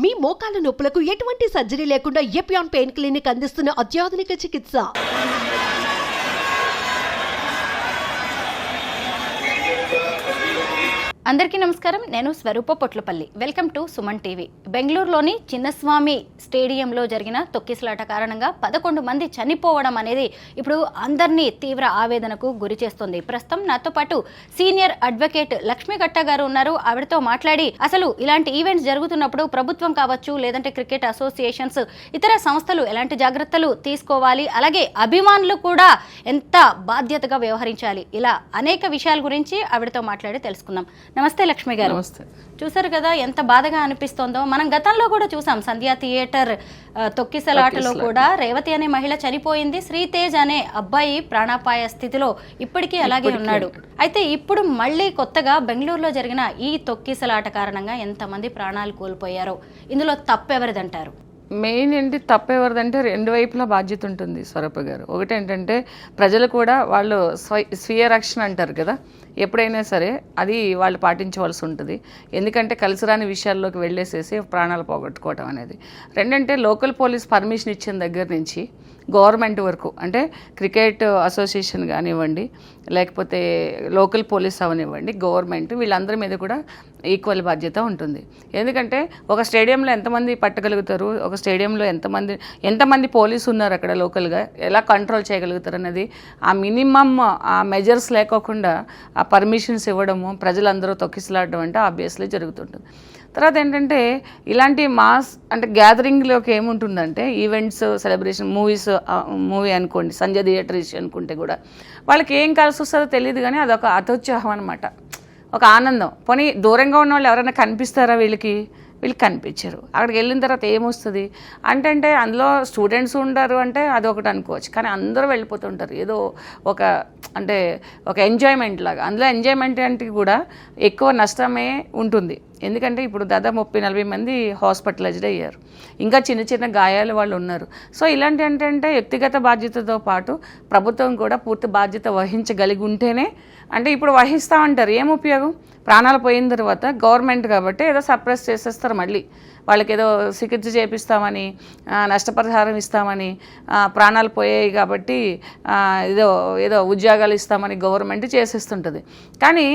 మీ మోకాల నొప్పులకు ఎటువంటి సర్జరీ లేకుండా ఎపియాన్ పెయిన్ క్లినిక్ అందిస్తున్న అత్యాధునిక చికిత్స. అందరికీ నమస్కారం. నేను Swaroopa Potlapalli. Welcome to Suman TV. బెంగళూరులోని చిన్నస్వామి స్టేడియంలో జరిగిన తొక్కిసలాట కారణంగా 11 మంది చనిపోవడం అనేది ఇప్పుడు అందరినీ తీవ్ర ఆవేదనకు గురి చేస్తుంది. ప్రస్తుతం నాతో పాటు సీనియర్ అడ్వకేట్ లక్ష్మీ గట్ట గారు ఉన్నారు. ఆవిడతో మాట్లాడి అసలు ఇలాంటి ఈవెంట్స్ జరుగుతున్నప్పుడు ప్రభుత్వం కావచ్చు, లేదంటే క్రికెట్ అసోసియేషన్స్, ఇతర సంస్థలు ఎలాంటి జాగ్రత్తలు తీసుకోవాలి, అలాగే అభిమానులు కూడా ఎంత బాధ్యతగా వ్యవహరించాలి, ఇలా అనేక విషయాల గురించి ఆవిడతో మాట్లాడి తెలుసుకుందాం. నమస్తే లక్ష్మి గారు. చూసారు కదా ఎంత బాధగా అనిపిస్తోందో. మనం గతంలో కూడా చూసాం సంధ్యా థియేటర్ తొక్కిసలాటలో కూడా రేవతి అనే మహిళ చనిపోయింది. శ్రీతేజ్ అనే అబ్బాయి ప్రాణాపాయ స్థితిలో ఇప్పటికీ అలాగే ఉన్నాడు. అయితే ఇప్పుడు మళ్ళీ కొత్తగా బెంగళూరులో జరిగిన ఈ తొక్కిసలాట కారణంగా ఎంతమంది ప్రాణాలు కోల్పోయారో, ఇందులో తప్పెవరిదంటారు? మెయిన్ ఏంటి తప్పెవరిదంటే రెండు వైపులా బాధ్యత ఉంటుంది స్వరూప గారు. ఒకటి ఏంటంటే ప్రజలు కూడా వాళ్ళు స్వీయ రక్షణ అంటారు కదా, ఎప్పుడైనా సరే అది వాళ్ళు పాటించవలసి ఉంటుంది. ఎందుకంటే కలిసిరాని విషయాల్లోకి వెళ్ళేసేసి ప్రాణాలు పోగొట్టుకోవడం అనేది. రెండంటే లోకల్ పోలీస్ పర్మిషన్ ఇచ్చిన దగ్గర నుంచి గవర్నమెంట్ వరకు, అంటే క్రికెట్ అసోసియేషన్ కానివ్వండి, లేకపోతే లోకల్ పోలీస్ అవనివ్వండి, గవర్నమెంట్, వీళ్ళందరి మీద కూడా ఈక్వల్ బాధ్యత ఉంటుంది. ఎందుకంటే ఒక స్టేడియంలో ఎంతమంది పట్టగలుగుతారు, ఒక స్టేడియంలో ఎంతమంది పోలీసు ఉన్నారు అక్కడ లోకల్గా, ఎలా కంట్రోల్ చేయగలుగుతారు అనేది ఆ మినిమమ్ ఆ మెజర్స్ లేకోకుండా ఆ పర్మిషన్స్ ఇవ్వడము, ప్రజలందరూ తొక్కిసలాడడం అంటే ఆబ్వియస్లీ జరుగుతుంటుంది. తర్వాత ఏంటంటే ఇలాంటి మాస్ అంటే గ్యాదరింగ్లోకి ఏముంటుందంటే ఈవెంట్స్, సెలబ్రేషన్, మూవీ అనుకోండి, సంజయ్ థియేటర్ అనుకుంటే కూడా వాళ్ళకి ఏం కలిసి వస్తుందో తెలియదు, కానీ అదొక అతోత్సాహం అనమాట, ఒక ఆనందం. పోనీ దూరంగా ఉన్న వాళ్ళు ఎవరైనా కనిపిస్తారా వీళ్ళకి కనిపించరు. అక్కడికి వెళ్ళిన తర్వాత ఏమొస్తుంది అంటే అందులో స్టూడెంట్స్ ఉండరు అంటే అదొకటి అనుకోవచ్చు, కానీ అందరూ వెళ్ళిపోతుంటారు ఏదో ఒక ఎంజాయ్మెంట్ లాగా. అందులో ఎంజాయ్మెంట్ అంటే కూడా ఎక్కువ నష్టమే ఉంటుంది. ఎందుకంటే ఇప్పుడు దాదాపు 30-40 మంది హాస్పిటలైజ్డ్ అయ్యారు, ఇంకా చిన్న చిన్న గాయాలు వాళ్ళు ఉన్నారు. సో ఇలాంటి అంటే వ్యక్తిగత బాధ్యతతో పాటు ప్రభుత్వం కూడా పూర్తి బాధ్యత వహించగలిగి ఉంటేనే, అంటే ఇప్పుడు వహిస్తామంటారు, ఏం ఉపయోగం? ప్రాణాలు పోయిన తర్వాత గవర్నమెంట్ కాబట్టి ఏదో సప్రెస్ చేసేస్తారు, మళ్ళీ వాళ్ళకి ఏదో చికిత్స చేపిస్తామని, నష్టపరిహారం ఇస్తామని, ప్రాణాలు పోయాయి కాబట్టి ఏదో ఉద్యోగాలు ఇస్తామని గవర్నమెంట్ చేసేస్తుంటుంది. కానీ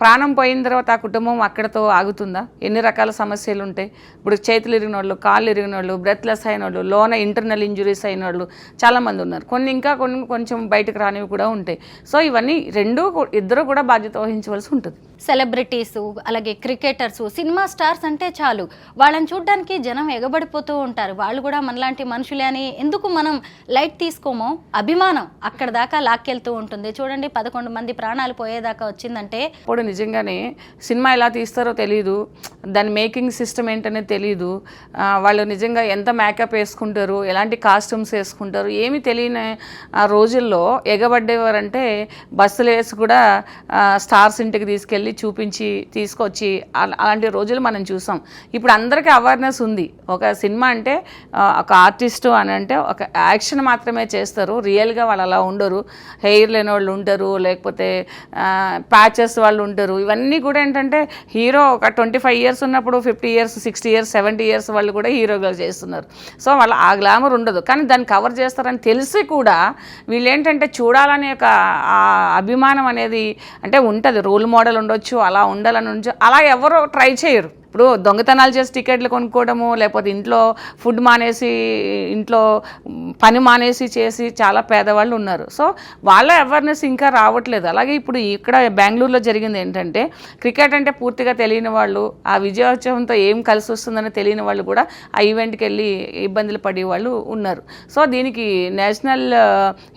ప్రాణం పోయిన తర్వాత ఆ కుటుంబం అక్కడతో ఆగుతుందా? ఎన్ని రకాల సమస్యలు ఉంటాయి. ఇప్పుడు చేతులు ఇరిగిన వాళ్ళు, కాళ్ళు ఇరిగిన వాళ్ళు, బ్రెత్లెస్ అయిన వాళ్ళు, లోన ఇంటర్నల్ ఇంజురీస్ అయిన వాళ్ళు చాలామంది ఉన్నారు. కొన్ని కొంచెం బయటకు రానివి కూడా ఉంటాయి. సో ఇవన్నీ ఇద్దరు కూడా బాధ్యత వహించవలసి ఉంటుంది. సెలబ్రిటీస్, అలాగే క్రికెటర్స్, సినిమా స్టార్స్ అంటే చాలు, వాళ్ళని చూడడానికి జనం ఎగబడిపోతూ ఉంటారు. వాళ్ళు కూడా మనలాంటి మనుషులే అని ఎందుకు మనం లైట్ తీసుకోమో, అభిమానం అక్కడ దాకా లాక్కెళ్తూ ఉంటుంది. చూడండి 11 మంది ప్రాణాలు పోయేదాకా వచ్చిందంటే. ఇప్పుడు నిజంగానే సినిమా ఎలా తీస్తారో తెలియదు, దాని మేకింగ్ సిస్టమ్ ఏంటనేది తెలియదు. వాళ్ళు నిజంగా ఎంత మేకప్ వేసుకుంటారు, ఎలాంటి కాస్ట్యూమ్స్ వేసుకుంటారు, ఏమీ తెలియని ఆ రోజుల్లో ఎగబడ్డేవారంటే బస్సులు వేసి కూడా స్టార్స్ ఇంటికి తీసుకెళ్ళి చూపించి తీసుకొచ్చి అలాంటి రోజులు మనం చూసాం. ఇప్పుడు అందరికీ అవేర్నెస్ ఉంది. ఒక సినిమా అంటే ఒక ఆర్టిస్టు అని అంటే ఒక యాక్షన్ మాత్రమే చేస్తారు, రియల్గా వాళ్ళు అలా ఉండరు. హెయిర్ లేని వాళ్ళు ఉంటారు, లేకపోతే ప్యాచెస్ వాళ్ళు ఉంటారు. ఇవన్నీ కూడా ఏంటంటే హీరో ఒక 25 ఇయర్స్ ఉన్నప్పుడు 50 ఇయర్స్, 60 ఇయర్స్, 70 ఇయర్స్ వాళ్ళు కూడా హీరోగా చేస్తున్నారు. సో వాళ్ళ ఆ గ్లామర్ ఉండదు, కానీ దాన్ని కవర్ చేస్తారని తెలిసి కూడా వీళ్ళు ఏంటంటే చూడాలనే ఒక అభిమానం అనేది అంటే ఉంటుంది. రోల్ మోడల్ ఉండొచ్చు, అలా ఉండాలని ఉండొచ్చు, అలా ఎవరు ట్రై చేయరు. ఇప్పుడు దొంగతనాలు చేసి టికెట్లు కొనుక్కోవడము, లేకపోతే ఇంట్లో ఫుడ్ మానేసి, ఇంట్లో పని మానేసి చేసి చాలా పేదవాళ్ళు ఉన్నారు. సో వాళ్ళ అవేర్నెస్ ఇంకా రావట్లేదు. అలాగే ఇప్పుడు ఇక్కడ బెంగళూరులో జరిగింది ఏంటంటే క్రికెట్ అంటే పూర్తిగా తెలియని వాళ్ళు, ఆ విజయోత్సవంతో ఏం కలిసి వస్తుందని తెలియని వాళ్ళు కూడా ఆ ఈవెంట్కి వెళ్ళి ఇబ్బందులు పడే వాళ్ళు ఉన్నారు. సో దీనికి నేషనల్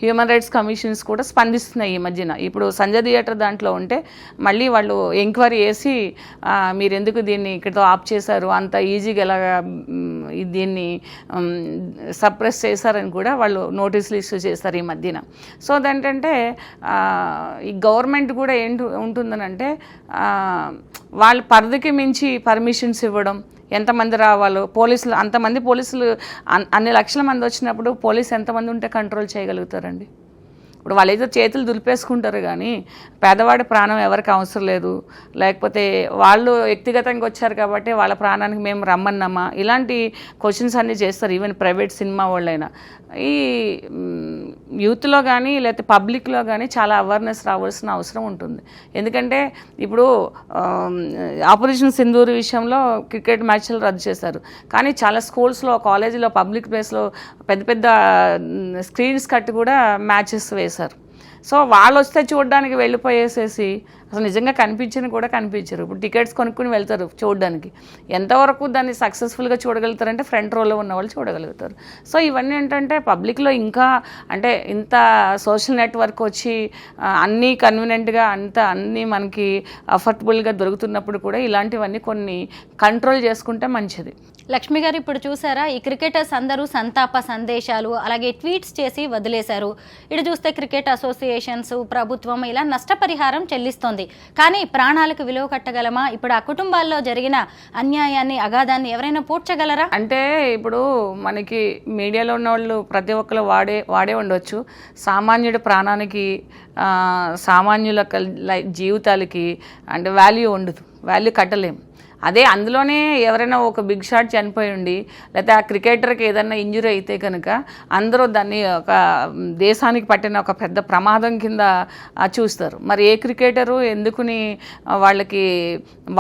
హ్యూమన్ రైట్స్ కమిషన్స్ కూడా స్పందిస్తున్నాయి ఈ మధ్యన. ఇప్పుడు సంజయ్ థియేటర్ దాంట్లో ఉంటే మళ్ళీ వాళ్ళు ఎంక్వైరీ చేసి మీరు ఎందుకు దీన్ని ఇక్కడతో ఆప్ చేశారు, అంత ఈజీగా ఎలాగా దీన్ని సప్రెస్ చేశారని కూడా వాళ్ళు నోటీసులు ఇష్యూ చేస్తారు ఈ మధ్యన. సో అదేంటంటే ఈ గవర్నమెంట్ కూడా ఏంటి ఉంటుందనంటే వాళ్ళ పరిధికి మించి పర్మిషన్స్ ఇవ్వడం, ఎంతమంది రావాలో, పోలీసులు అంతమంది పోలీసులు అన్ని లక్షల మంది వచ్చినప్పుడు పోలీసు ఎంతమంది ఉంటే కంట్రోల్ చేయగలుగుతారండి? ఇప్పుడు వాళ్ళైతే చేతులు దులిపేసుకుంటారు కానీ పేదవాడి ప్రాణం ఎవరికి అవసరం లేదు, లేకపోతే వాళ్ళు వ్యక్తిగతంగా వచ్చారు కాబట్టి వాళ్ళ ప్రాణానికి మేము రమ్మన్నామా, ఇలాంటి క్వశ్చన్స్ అన్నీ చేస్తారు. ఈవెన్ ప్రైవేట్ సినిమా వాళ్ళైనా ఈ యూత్లో కానీ లేకపోతే పబ్లిక్లో కానీ చాలా అవేర్నెస్ రావాల్సిన అవసరం ఉంటుంది. ఎందుకంటే ఇప్పుడు ఆపరేషన్ సింధూర్ విషయంలో క్రికెట్ మ్యాచ్లు రద్దు చేశారు, కానీ చాలా స్కూల్స్లో, కాలేజీలో, పబ్లిక్ ప్లేస్లో పెద్ద పెద్ద స్క్రీన్స్ కట్టి కూడా మ్యాచెస్ వేశారు. సో వాళ్ళు వస్తే చూడడానికి వెళ్ళిపోయేసేసి అసలు నిజంగా కనిపించని కూడా కనిపించరు. ఇప్పుడు టికెట్స్ కొనుక్కుని వెళ్తారు చూడడానికి, ఎంతవరకు దాన్ని సక్సెస్ఫుల్గా చూడగలుగుతారంటే ఫ్రంట్ రోలో ఉన్న వాళ్ళు చూడగలుగుతారు. సో ఇవన్నీ ఏంటంటే పబ్లిక్లో ఇంకా అంటే ఇంత సోషల్ నెట్వర్క్ వచ్చి అన్నీ కన్వీనియంట్గా అన్నీ మనకి అఫోర్డబుల్గా దొరుకుతున్నప్పుడు కూడా ఇలాంటివన్నీ కొన్ని కంట్రోల్ చేసుకుంటే మంచిది. లక్ష్మి గారు, ఇప్పుడు చూసారా ఈ క్రికెటర్స్ అందరూ సంతాప సందేశాలు అలాగే ట్వీట్స్ చేసి వదిలేశారు. ఇటు చూస్తే క్రికెట్ అసోసియేషన్స్, ప్రభుత్వం ఇలా నష్టపరిహారం చెల్లిస్తోంది. కానీ ప్రాణాలకు విలువ కట్టగలమా? ఇప్పుడు ఆ కుటుంబాల్లో జరిగిన అన్యాయాన్ని, అగాధాన్ని ఎవరైనా పూడ్చగలరా? అంటే ఇప్పుడు మనకి మీడియాలో ఉన్న వాళ్ళు ప్రతి ఒక్కరు వాడే ఉండొచ్చు. సామాన్యుడి ప్రాణానికి, సామాన్యుల జీవితాలకి అంటే వాల్యూ ఉండదు, వాల్యూ కట్టలేము. అదే అందులోనే ఎవరైనా ఒక బిగ్ షాట్ చనిపోయి ఉండి లేకపోతే ఆ క్రికెటర్కి ఏదైనా ఇంజురీ అయితే కనుక అందరూ దాన్ని ఒక దేశానికి పట్టిన ఒక పెద్ద ప్రమాదం కింద చూస్తారు. మరి ఏ క్రికెటరు ఎందుకుని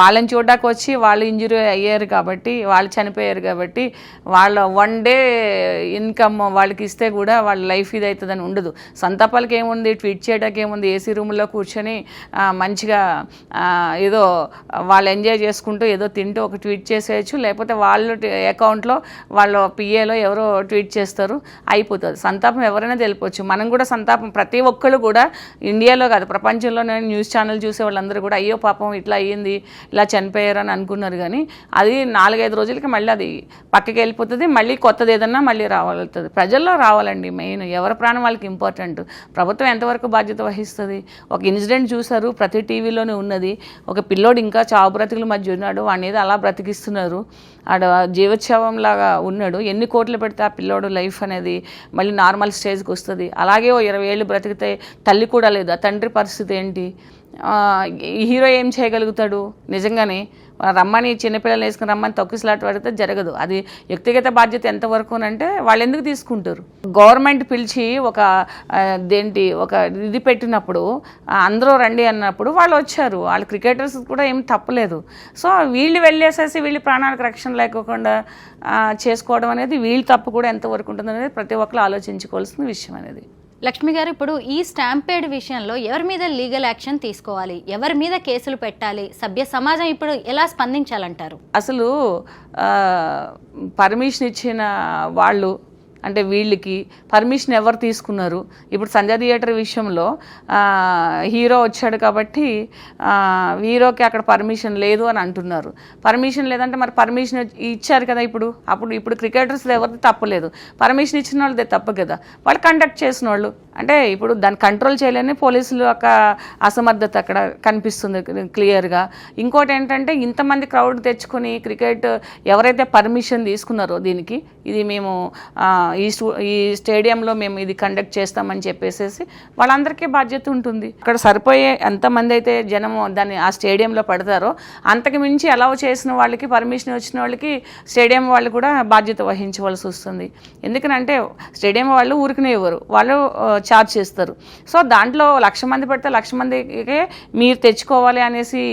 వాళ్ళని చూడడానికి వచ్చి వాళ్ళు ఇంజురీ అయ్యారు కాబట్టి, వాళ్ళు చనిపోయారు కాబట్టి వాళ్ళ వన్ డే ఇన్కమ్ వాళ్ళకి ఇస్తే కూడా వాళ్ళ లైఫ్ ఇది అవుతుందని ఉండదు. సంతాపాలకి ఏముంది, ట్వీట్ చేయడానికి ఏముంది, ఏసీ రూమ్లో కూర్చొని మంచిగా ఏదో వాళ్ళు ఎంజాయ్ చేసుకుంటూ ఏదో తింటూ ఒక ట్వీట్ చేసేయచ్చు, లేకపోతే వాళ్ళ అకౌంట్లో వాళ్ళ పిఏలో ఎవరో ట్వీట్ చేస్తారు, అయిపోతుంది. సంతాపం ఎవరైనా తెలిపవచ్చు. మనం కూడా సంతాపం ప్రతి ఒక్కళ్ళు కూడా ఇండియాలో కాదు ప్రపంచంలో న్యూస్ ఛానల్ చూసే వాళ్ళందరూ కూడా అయ్యో పాపం ఇట్లా అయ్యింది, ఇలా చనిపోయారు అని అనుకున్నారు. కానీ అది 4-5 రోజులకి మళ్ళీ అది పక్కకి వెళ్ళిపోతుంది, మళ్ళీ కొత్తది ఏదన్నా మళ్ళీ రావాలవుతుంది. ప్రజల్లో రావాలండి మెయిన్, ఎవరి ప్రాణం వాళ్ళకి ఇంపార్టెంట్. ప్రభుత్వం ఎంతవరకు బాధ్యత వహిస్తుంది? ఒక ఇన్సిడెంట్ చూసారు, ప్రతి టీవీలోనే ఉన్నది. ఒక పిల్లోడు ఇంకా చావు బ్రతుకుల మధ్య ఉన్నాడు, వాడిని ఏదో అలా బ్రతికిస్తున్నారు, ఆడ జీవోత్సవం లాగా ఉన్నాడు. ఎన్ని కోట్లు పెడితే ఆ పిల్లోడు లైఫ్ అనేది మళ్ళీ నార్మల్ స్టేజ్కి వస్తుంది. అలాగే 20 ఏళ్ళు బ్రతికితే తల్లి కూడా లేదు, ఆ తండ్రి పరిస్థితి ఏంటి? హీరో ఏం చేయగలుగుతాడు? నిజంగానే రమ్మని చిన్నపిల్లలు వేసుకుని రమ్మని తొక్కిసలాట పడితే జరగదు. అది వ్యక్తిగత బాధ్యత ఎంతవరకు అంటే వాళ్ళు ఎందుకు తీసుకుంటారు? గవర్నమెంట్ పిలిచి ఒక ఇది పెట్టినప్పుడు అందరూ రండి అన్నప్పుడు వాళ్ళు వచ్చారు. వాళ్ళు క్రికెటర్స్ కూడా ఏం తప్పలేదు. సో వీళ్ళు వెళ్ళేసేసి వీళ్ళ ప్రాణాలకు రక్షణ లేకోకుండా చేసుకోవడం అనేది వీళ్ళ తప్పు కూడా ఎంతవరకు ఉంటుంది అనేది ప్రతి ఒక్కరు ఆలోచించుకోవాల్సిన విషయం అనేది. లక్ష్మి గారు, ఇప్పుడు ఈ స్టాంపేడ్ విషయంలో ఎవరి మీద లీగల్ యాక్షన్ తీసుకోవాలి, ఎవరి మీద కేసులు పెట్టాలి, సభ్య సమాజం ఇప్పుడు ఎలా స్పందించాలంటారు? అసలు పర్మిషన్ ఇచ్చిన వాళ్ళు అంటే వీళ్ళకి పర్మిషన్ ఎవరు తీసుకున్నారు? ఇప్పుడు సంజయ్ థియేటర్ విషయంలో హీరో వచ్చాడు కాబట్టి హీరోకి అక్కడ పర్మిషన్ లేదు అని అంటున్నారు. పర్మిషన్ లేదంటే మరి పర్మిషన్ ఇచ్చారు కదా ఇప్పుడు క్రికెటర్స్ ఎవరిది తప్పలేదు, పర్మిషన్ ఇచ్చిన వాళ్ళదే తప్పు కదా, వాళ్ళు కండక్ట్ చేసిన వాళ్ళు. అంటే ఇప్పుడు దాన్ని కంట్రోల్ చేయలేని పోలీసులు యొక్క అసమర్థత అక్కడ కనిపిస్తుంది క్లియర్గా. ఇంకోటి ఏంటంటే ఇంతమంది క్రౌడ్ తెచ్చుకొని క్రికెట్ ఎవరైతే పర్మిషన్ తీసుకున్నారో దీనికి, ఇది మేము ఈ స్టేడియంలో మేము ఇది కండక్ట్ చేస్తామని చెప్పేసేసి వాళ్ళందరికీ బాధ్యత ఉంటుంది. అక్కడ సరిపోయే ఎంతమంది అయితే జనం దాన్ని ఆ స్టేడియంలో పడతారో అంతకు మించి అలౌ చేసిన వాళ్ళకి, పర్మిషన్ వచ్చిన వాళ్ళకి స్టేడియం వాళ్ళు కూడా బాధ్యత వహించవలసి వస్తుంది. ఎందుకనంటే స్టేడియం వాళ్ళు ఊరికనే ఇవ్వరు, వాళ్ళు ఛార్జ్ చేస్తారు. సో దాంట్లో 1,00,000 మంది పడితే 1,00,000 మందికే మీరు తెచ్చుకోవాలి అనేసి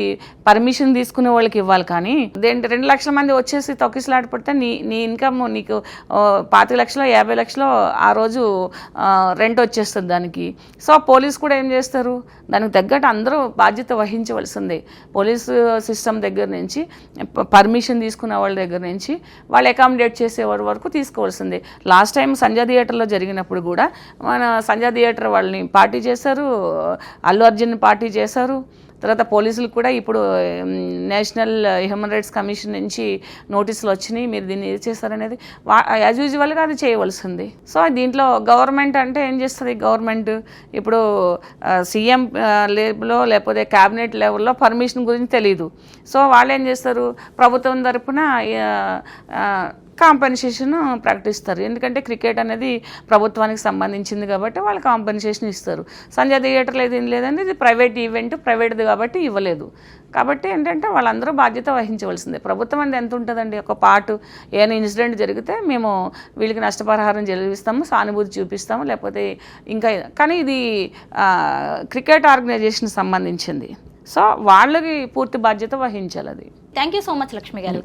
పర్మిషన్ తీసుకునే వాళ్ళకి ఇవ్వాలి. కానీ 2 లక్షల మంది వచ్చేసి తొక్కిసలాట పడితే నీ ఇన్కమ్ నీకు 25 లక్షలు 50 లక్షలు ఆ రోజు రెంట్ వచ్చేస్తుంది దానికి. సో పోలీస్ కూడా ఏం చేస్తారు, దానికి తగ్గట్టు అందరూ బాధ్యత వహించవలసిందే. పోలీసు సిస్టమ్ దగ్గర నుంచి, పర్మిషన్ తీసుకునే వాళ్ళ దగ్గర నుంచి, వాళ్ళు అకామిడేట్ చేసేవారి వరకు తీసుకోవాల్సిందే. లాస్ట్ టైం సంజయ్ థియేటర్లో జరిగినప్పుడు కూడా మన సంజయ్ థియేటర్ వాళ్ళని పార్టీ చేశారు, అల్లు అర్జున్ పార్టీ చేశారు. తర్వాత పోలీసులు కూడా ఇప్పుడు నేషనల్ హ్యూమన్ రైట్స్ కమిషన్ నుంచి నోటీసులు వచ్చినాయి, మీరు దీన్ని ఏది చేస్తారనేది యాజ్ యూజువల్గా అది చేయవలసింది. సో దీంట్లో గవర్నమెంట్ అంటే ఏం చేస్తుంది? గవర్నమెంట్ ఇప్పుడు సీఎం లెవెల్లో లేకపోతే క్యాబినెట్ లెవెల్లో పర్మిషన్ గురించి తెలియదు. సో వాళ్ళు ఏం చేస్తారు, ప్రభుత్వం తరఫున కాంపెన్సేషన్ ప్రకటిస్తారు. ఎందుకంటే క్రికెట్ అనేది ప్రభుత్వానికి సంబంధించింది కాబట్టి వాళ్ళు కాంపెన్సేషన్ ఇస్తారు. సంజయ్ థియేటర్లో ఏది లేదంటే ఇది ప్రైవేట్ ఈవెంట్, ప్రైవేట్ది కాబట్టి ఇవ్వలేదు. కాబట్టి ఏంటంటే వాళ్ళందరూ బాధ్యత వహించవలసిందే. ప్రభుత్వం అనేది ఎంత ఉంటుందండి, ఒక పాటు ఏదైనా ఇన్సిడెంట్ జరిగితే మేము వీళ్ళకి నష్టపరిహారం చెల్లిస్తాము, సానుభూతి చూపిస్తాము, లేకపోతే ఇంకా. కానీ ఇది క్రికెట్ ఆర్గనైజేషన్ సంబంధించింది, సో వాళ్ళకి పూర్తి బాధ్యత వహించాలి అది. Thank you so much Lakshmi గారు.